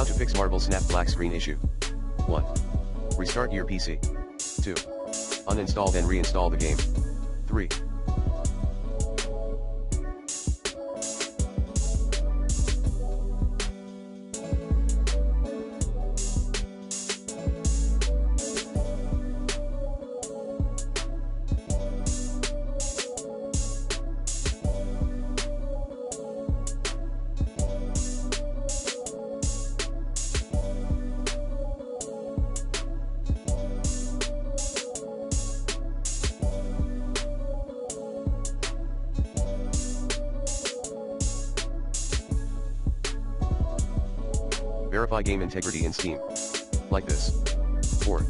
to fix Marble Snap black screen issue. 1. Restart your PC. 2. Uninstall then reinstall the game. 3. Verify game integrity in Steam. Like this. 4.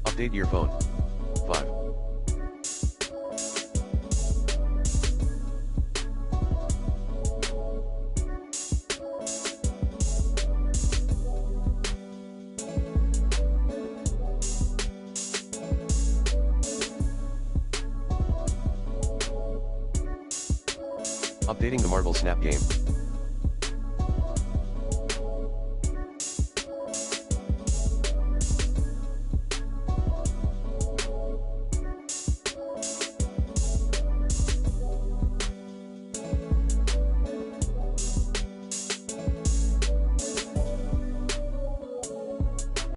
Update your phone. 5. Updating the Marble Snap game.